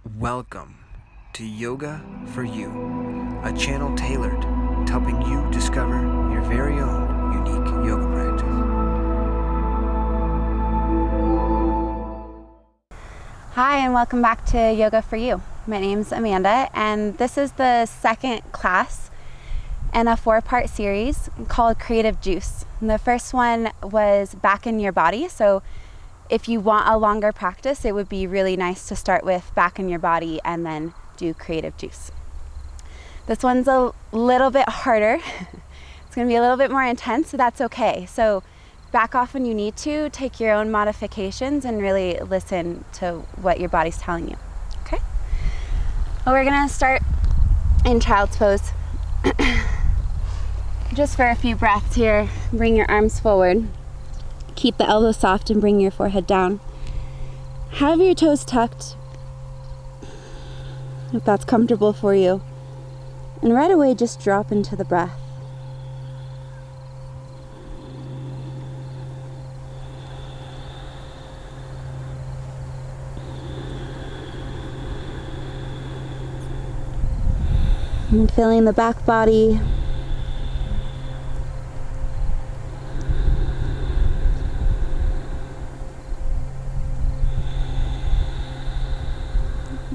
Welcome to Yoga for You, a channel tailored to helping you discover your very own unique yoga practice. Hi, and welcome back to Yoga for You. My name's Amanda, and this is the second class in a 4-part series called Creative Juice. And the first one was back in your body. So if you want a longer practice, it would be really nice to start with back in your body and then do Creative Juice. This one's a little bit harder. It's going to be a little bit more intense, so that's okay. So back off when you need to, take your own modifications, and really listen to what your body's telling you. Okay? Well, we're going to start in Child's Pose. Just for a few breaths here, bring your arms forward. Keep the elbows soft and bring your forehead down. Have your toes tucked, if that's comfortable for you. And right away, just drop into the breath. And feeling the back body.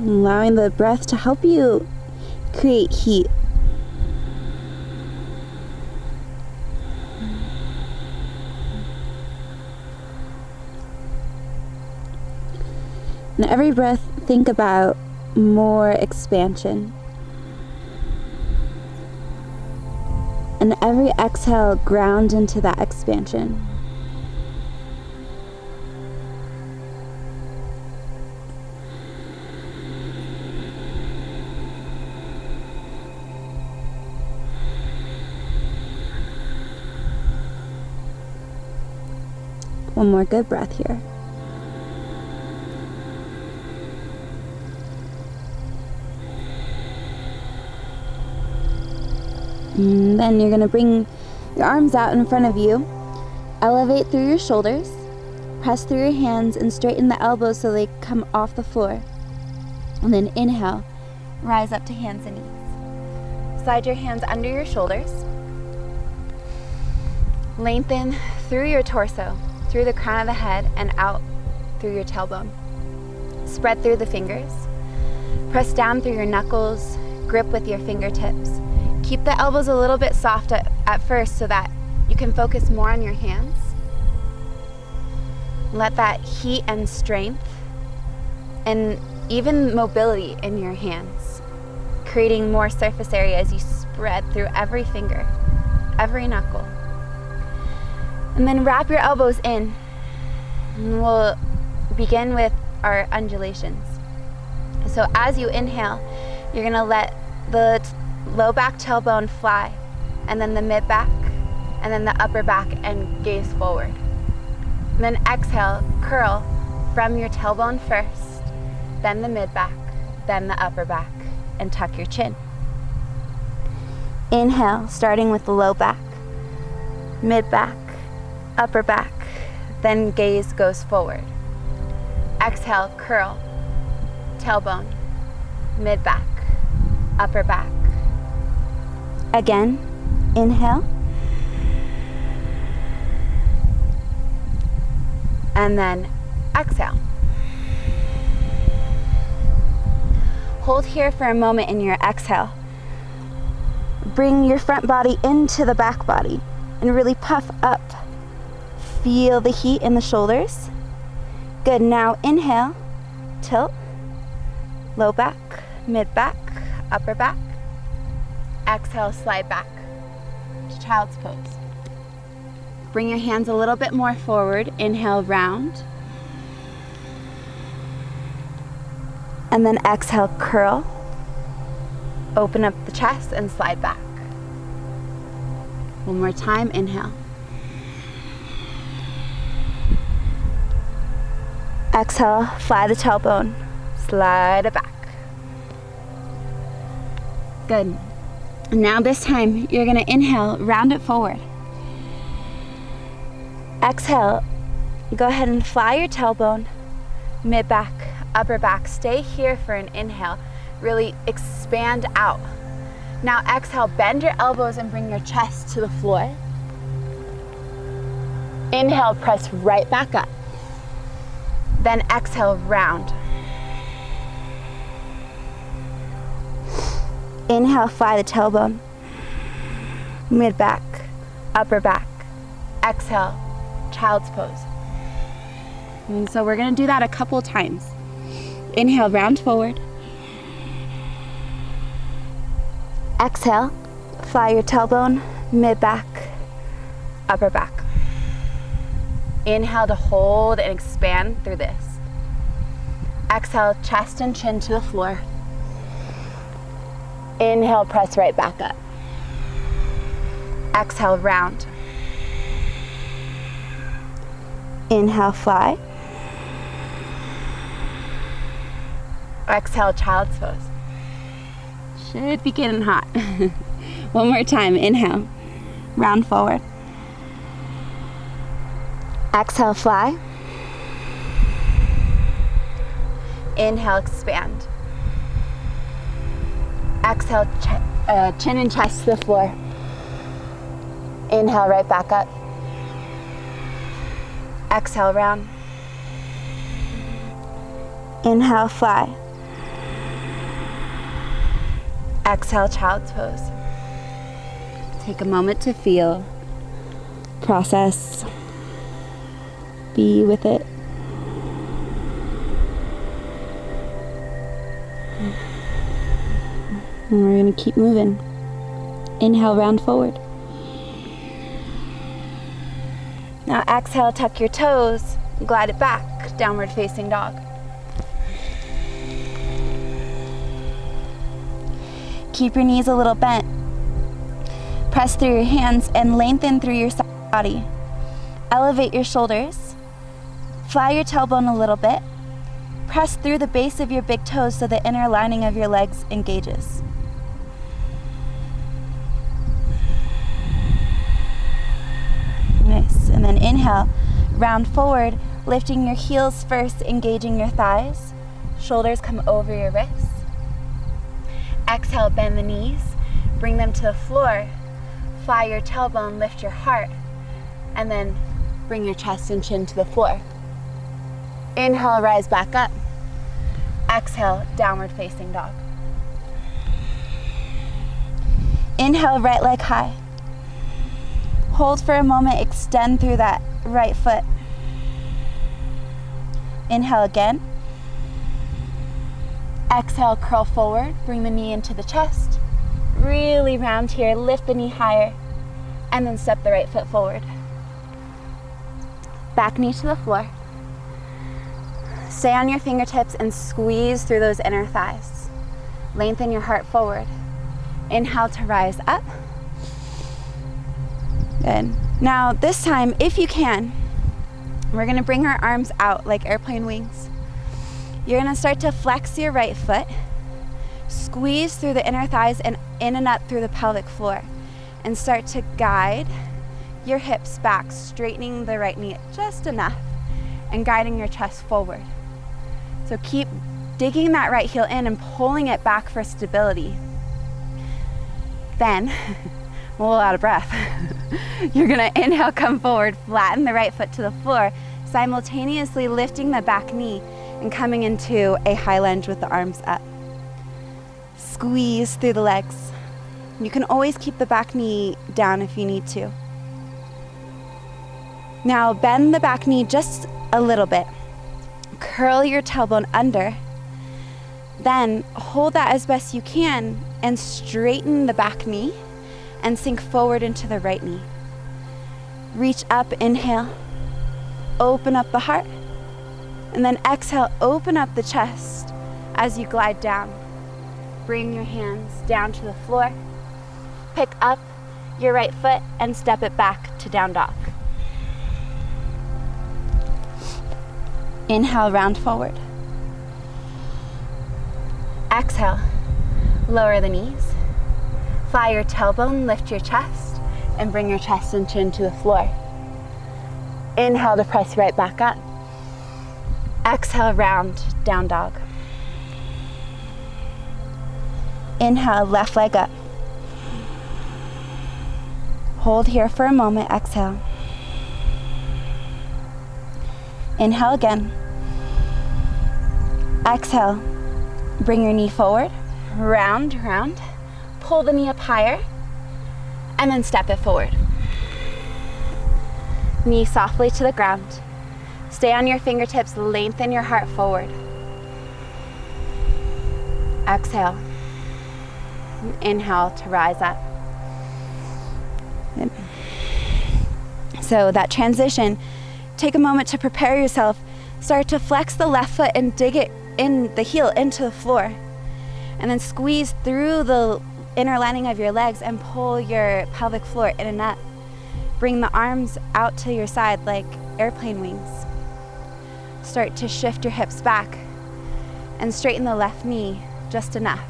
Allowing the breath to help you create heat. And every breath, think about more expansion. And every exhale, ground into that expansion. One more good breath here. And then you're going to bring your arms out in front of you. Elevate through your shoulders. Press through your hands and straighten the elbows so they come off the floor. And then inhale, rise up to hands and knees. Slide your hands under your shoulders. Lengthen through your torso, through the crown of the head and out through your tailbone. Spread through the fingers. Press down through your knuckles. Grip with your fingertips. Keep the elbows a little bit soft at first so that you can focus more on your hands. Let that heat and strength and even mobility in your hands, creating more surface area as you spread through every finger, every knuckle. And then wrap your elbows in. And we'll begin with our undulations. So as you inhale, you're going to let the low back tailbone fly, and then the mid back, and then the upper back, and gaze forward. And then exhale, curl from your tailbone first, then the mid back, then the upper back, and tuck your chin. Inhale, starting with the low back, mid back, upper back, then gaze goes forward. Exhale, curl, tailbone, mid back, upper back. Again, inhale. And then exhale. Hold here for a moment in your exhale. Bring your front body into the back body and really puff up. Feel the heat in the shoulders. Good, now inhale, tilt, low back, mid back, upper back. Exhale, slide back to Child's Pose. Bring your hands a little bit more forward. Inhale, round. And then exhale, curl. Open up the chest and slide back. One more time, inhale. Exhale, fly the tailbone. Slide it back. Good. Now this time, you're going to inhale, round it forward. Exhale, go ahead and fly your tailbone, mid back, upper back. Stay here for an inhale. Really expand out. Now exhale, bend your elbows and bring your chest to the floor. Inhale, press right back up. Then exhale, round. Inhale, fly the tailbone. Mid back, upper back. Exhale, child's pose. And so we're gonna do that a couple times. Inhale, round forward. Exhale, fly your tailbone, mid back, upper back. Inhale to hold and expand through this. Exhale, chest and chin to the floor. Inhale, press right back up. Exhale, round. Inhale, fly. Exhale, child's pose. Should be getting hot. One more time, inhale, round forward. Exhale, fly. Inhale, expand. Exhale, chin and chest to the floor. Inhale, right back up. Exhale, round. Inhale, fly. Exhale, child's pose. Take a moment to feel, process, be with it. And we're going to keep moving. Inhale, round forward. Now exhale, tuck your toes, glide it back, downward facing dog. Keep your knees a little bent. Press through your hands and lengthen through your body. Elevate your shoulders. Fly your tailbone a little bit. Press through the base of your big toes so the inner lining of your legs engages. Nice. And then inhale, round forward, lifting your heels first, engaging your thighs. Shoulders come over your wrists. Exhale, bend the knees, bring them to the floor. Fly your tailbone, lift your heart, and then bring your chest and chin to the floor. Inhale, rise back up. Exhale, downward facing dog. Inhale, right leg high. Hold for a moment, extend through that right foot. Inhale again. Exhale, curl forward, bring the knee into the chest. Really round here, lift the knee higher, and then step the right foot forward. Back knee to the floor. Stay on your fingertips and squeeze through those inner thighs. Lengthen your heart forward. Inhale to rise up. Good. Now this time, if you can, we're gonna bring our arms out like airplane wings. You're gonna start to flex your right foot, squeeze through the inner thighs and in and up through the pelvic floor, and start to guide your hips back, straightening the right knee just enough and guiding your chest forward. So keep digging that right heel in and pulling it back for stability. Then, I'm a little out of breath. You're gonna inhale, come forward, flatten the right foot to the floor, simultaneously lifting the back knee and coming into a high lunge with the arms up. Squeeze through the legs. You can always keep the back knee down if you need to. Now bend the back knee just a little bit. Curl your tailbone under. Then hold that as best you can and straighten the back knee and sink forward into the right knee. Reach up, inhale. Open up the heart. And then exhale, open up the chest as you glide down. Bring your hands down to the floor. Pick up your right foot and step it back to down dog. Inhale, round forward. Exhale, lower the knees. Fly your tailbone, lift your chest, and bring your chest and chin to the floor. Inhale to press right back up. Exhale, round, down dog. Inhale, left leg up. Hold here for a moment, exhale. Inhale again. Exhale, bring your knee forward, round, round. Pull the knee up higher, and then step it forward. Knee softly to the ground. Stay on your fingertips, lengthen your heart forward. Exhale. Inhale to rise up. So that transition, take a moment to prepare yourself. Start to flex the left foot and dig it in the heel into the floor. And then squeeze through the inner lining of your legs and pull your pelvic floor in and up. Bring the arms out to your side like airplane wings. Start to shift your hips back and straighten the left knee just enough.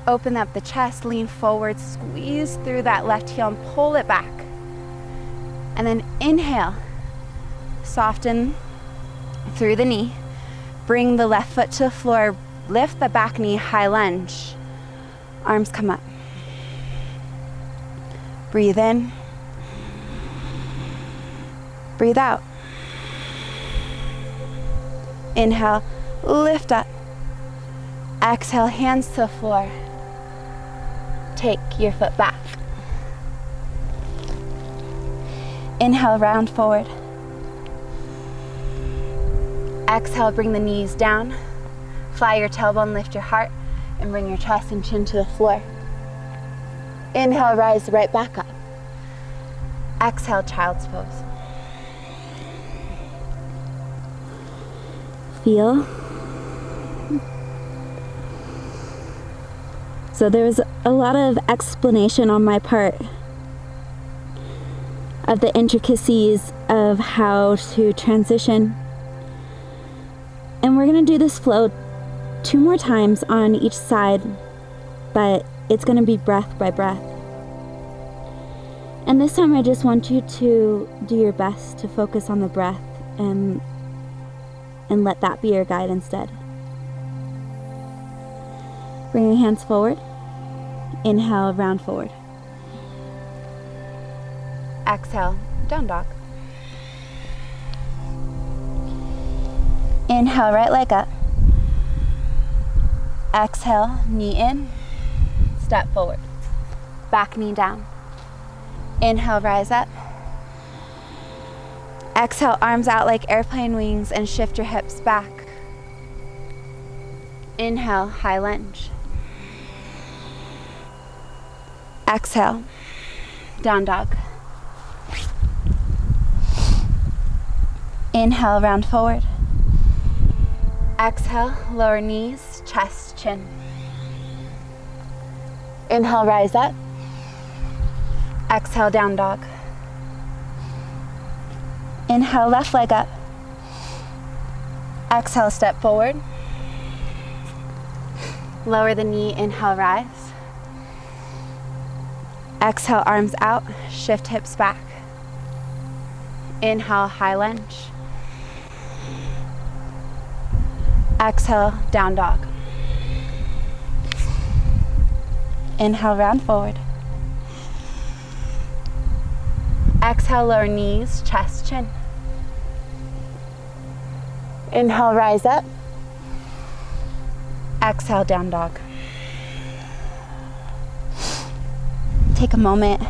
Open up the chest, lean forward, squeeze through that left heel and pull it back. And then inhale, soften through the knee. Bring the left foot to the floor, lift the back knee, high lunge. Arms come up. Breathe in. Breathe out. Inhale, lift up. Exhale, hands to the floor. Take your foot back. Inhale, round forward. Exhale, bring the knees down. Fly your tailbone, lift your heart, and bring your chest and chin to the floor. Inhale, rise right back up. Exhale, child's pose. Feel. So there was a lot of explanation on my part of the intricacies of how to transition. And we're going to do this flow 2 more times on each side, but it's going to be breath by breath. And this time I just want you to do your best to focus on the breath and let that be your guide instead. Bring your hands forward. Inhale, round forward. Exhale, down dog. Inhale, right leg up. Exhale, knee in, step forward. Back knee down. Inhale, rise up. Exhale, arms out like airplane wings and shift your hips back. Inhale, high lunge. Exhale, down dog. Inhale, round forward. Exhale, lower knees, chest, chin. Inhale, rise up. Exhale, down dog. Inhale, left leg up. Exhale, step forward. Lower the knee, inhale, rise. Exhale, arms out, shift hips back. Inhale, high lunge. Exhale, down dog. Inhale, round forward. Exhale, lower knees, chest, chin. Inhale, rise up. Exhale, down dog. Take a moment.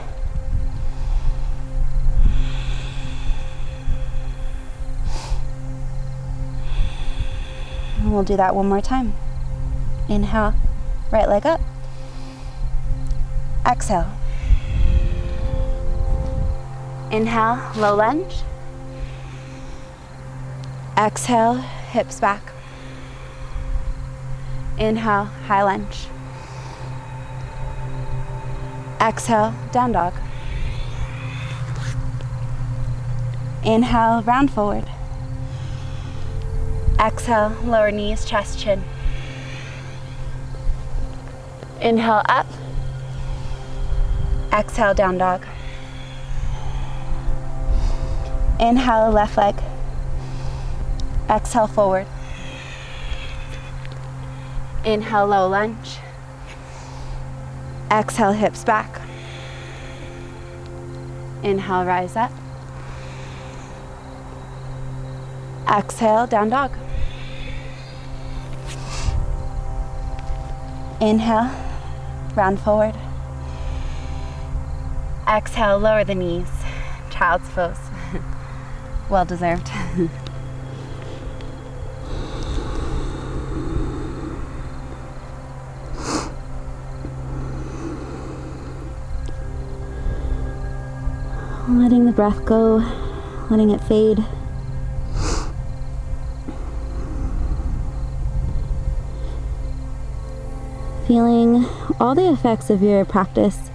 And we'll do that one more time. Inhale, right leg up. Exhale. Inhale, low lunge. Exhale, hips back. Inhale, high lunge. Exhale, down dog. Inhale, round forward. Exhale, lower knees, chest, chin. Inhale, up. Exhale, down dog. Inhale, left leg. Exhale, forward. Inhale, low lunge. Exhale, hips back. Inhale, rise up. Exhale, down dog. Inhale, round forward. Exhale, lower the knees. Child's pose. Well deserved. Letting the breath go, letting it fade. Feeling all the effects of your practice.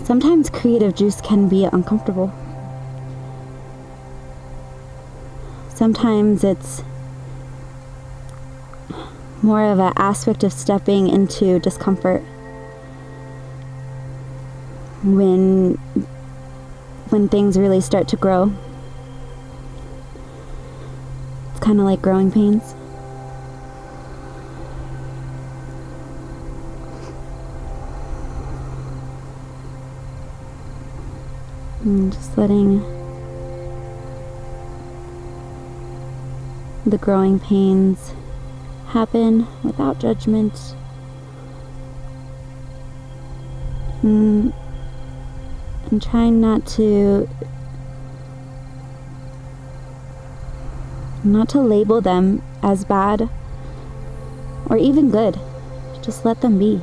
Sometimes creative juice can be uncomfortable. Sometimes it's more of an aspect of stepping into discomfort when things really start to grow. It's kind of like growing pains. And just letting the growing pains happen without judgment. And trying not to label them as bad or even good. Just let them be.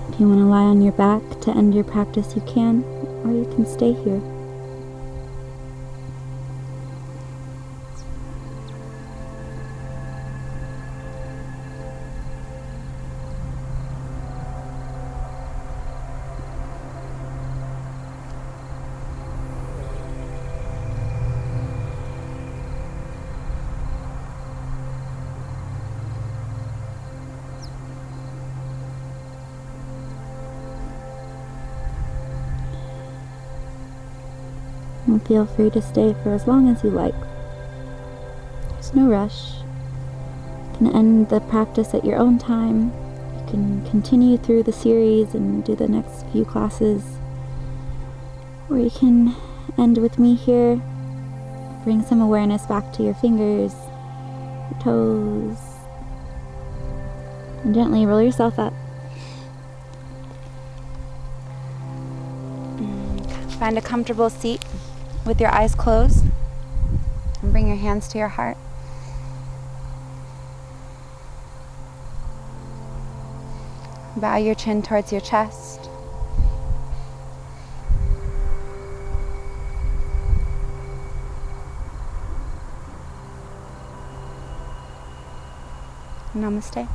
If you want to lie on your back to end your practice, you can, or you can stay here. And feel free to stay for as long as you like. There's no rush. You can end the practice at your own time. You can continue through the series and do the next few classes. Or you can end with me here. Bring some awareness back to your fingers, your toes, and gently roll yourself up. Find a comfortable seat with your eyes closed and bring your hands to your heart. Bow your chin towards your chest. Namaste.